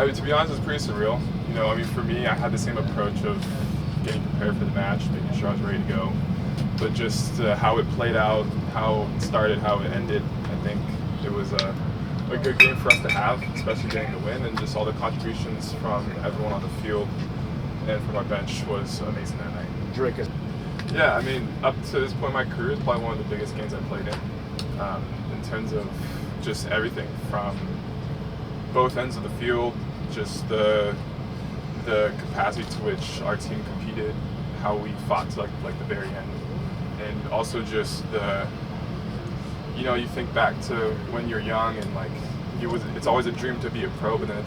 To be honest, it's pretty surreal. For me, I had the same approach of getting prepared for the match, making sure I was ready to go. But just how it played out, how it started, how it ended, I think it was a good game for us to have, especially getting the win, and just all the contributions from everyone on the field and from our bench was amazing that night. Drake is. Yeah, up to this point in my career, it's probably one of the biggest games I've played in terms of just everything from both ends of the field, just the capacity to which our team competed, how we fought to like the very end, and also just you think back to when you're young and it's always a dream to be a pro, but then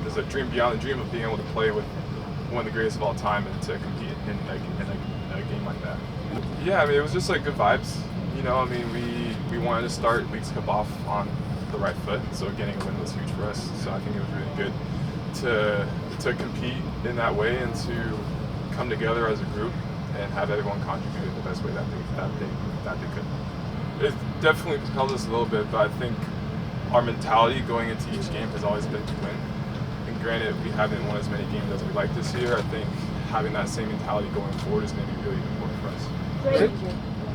there's a dream beyond the dream of being able to play with one of the greatest of all time and to compete in a game like that. Yeah, it was just good vibes. We wanted to start Leagues Cup off on the right foot, so getting a win was huge for us. So I think it was really good to compete in that way and to come together as a group and have everyone contribute in the best way that they could. It definitely propelled us a little bit, but I think our mentality going into each game has always been to win. And granted, we haven't won as many games as we'd like this year. I think having that same mentality going forward is going to be really important for us. Great.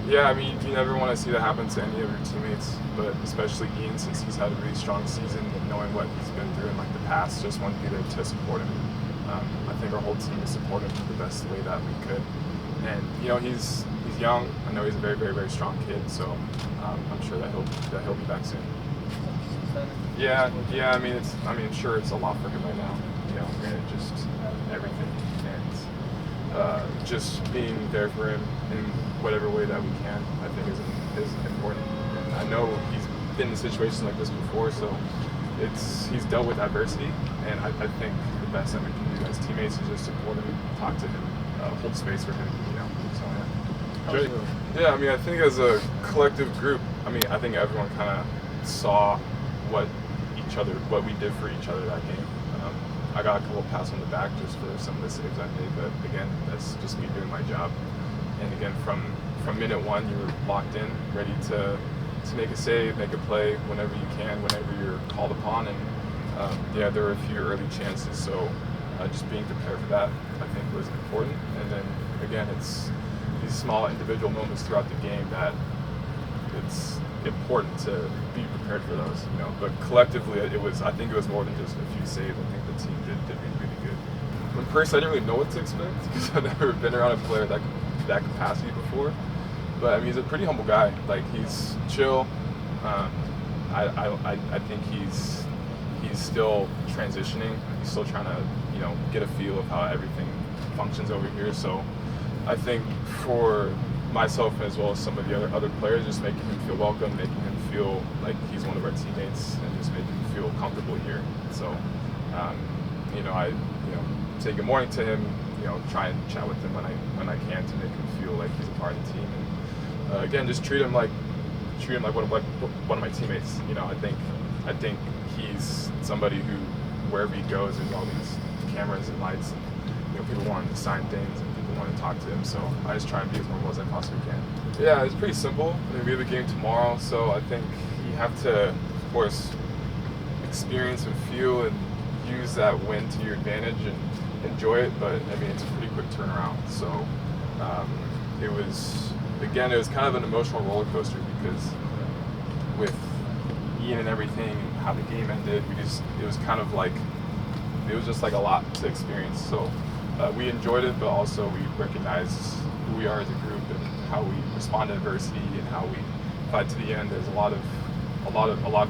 Yeah, you never want to see that happen to any of your teammates, but especially Ian, since he's had a really strong season, knowing what he's been through in the past, just want to be there to support him. I think our whole team is supporting him the best way that we could. And he's young. I know he's a very, very, very strong kid, so I'm sure that he'll be back soon. Yeah. Sure, it's a lot for him right now. Granted, just everything, and just being there for him in whatever way that we can, I think is important. And I know he's been in situations like this before, so he's dealt with adversity, and I think the best that we can do as teammates is just support him, talk to him, hold space for him. So yeah. I think as a collective group, I think everyone kind of saw what we did for each other that game. I got a couple of pats on the back just for some of the saves I made, but again, that's just me doing my job. And again, from minute one, you were locked in, ready to make a save, make a play whenever you can, whenever you're called upon. And there were a few early chances, so just being prepared for that, I think, was important. And then again, it's these small individual moments throughout the game that it's important to be prepared for those. But collectively, I think it was more than just a few saves. I think the team did really, really good. When personally, I didn't really know what to expect because I've never been around a player that capacity before. But he's a pretty humble guy. He's chill. I think he's still transitioning. He's still trying to get a feel of how everything functions over here. So I think for myself as well as some of the other players, just making him feel welcome, making him feel like he's one of our teammates, and just making him feel comfortable here. So I say good morning to him. Try and chat with him when I can to make him feel like he's a part of the team. And again, just treat him like one of my teammates. I think he's somebody who, wherever he goes, there's all these cameras and lights, and people want to sign things and people want to talk to him. So I just try and be as normal as I possibly can. Yeah, it's pretty simple. We have a game tomorrow, so I think you have to, of course, experience and feel and use that win to your advantage and enjoy it. But it's a pretty quick turnaround. So it was kind of an emotional roller coaster because with Ian and everything and how the game ended, it was just a lot to experience. So we enjoyed it, but also we recognized who we are as a group and how we respond to adversity and how we fight to the end. There's a lot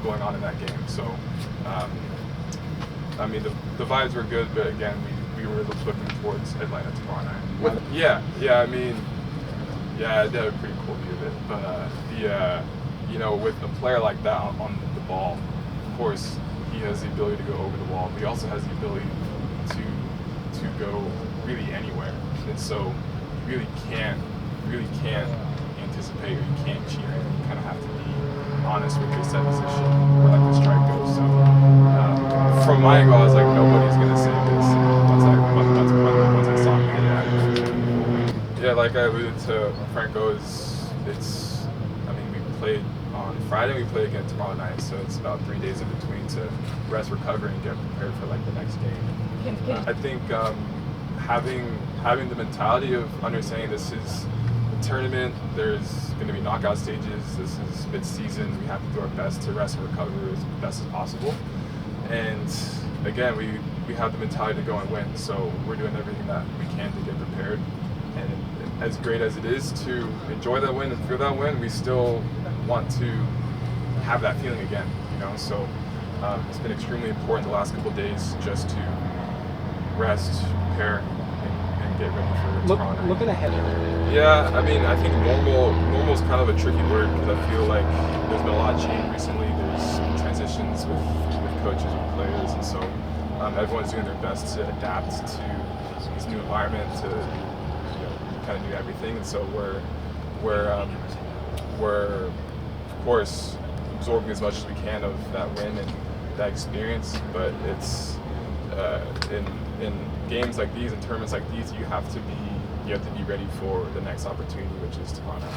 going on in that game. So the vibes were good, but again, we were looking towards Atlanta tomorrow night. I did a pretty cool view of it. But with a player like that on the ball, of course, he has the ability to go over the wall, but he also has the ability to go really anywhere. And so you really can't anticipate, or you can't cheat. You kind of have to be honest with your set position where the strike goes. So from my angle, I was like, nobody's gonna save this. Once I saw him hit it, like I alluded to, Franco we played on Friday. We play again tomorrow night, so it's about 3 days in between to rest, recover, and get prepared for like the next game. I think having the mentality of understanding this is a tournament. There's going to be knockout stages. This is mid-season. We have to do our best to rest and recover as best as possible. And again, we have the mentality to go and win. So we're doing everything that we can to get prepared. And as great as it is to enjoy that win and feel that win, we still want to have that feeling again. So it's been extremely important the last couple of days just to rest, prepare, and get ready for tomorrow night. Looking ahead. Yeah, I mean, I think normal is kind of a tricky word because I feel like there's been a lot of change recently. There's transitions with coaches and players, and so everyone's doing their best to adapt to this new environment, to kind of do everything. And so we're of course absorbing as much as we can of that win and that experience. But it's in games like these, in tournaments like these, you have to be ready for the next opportunity, which is tomorrow night.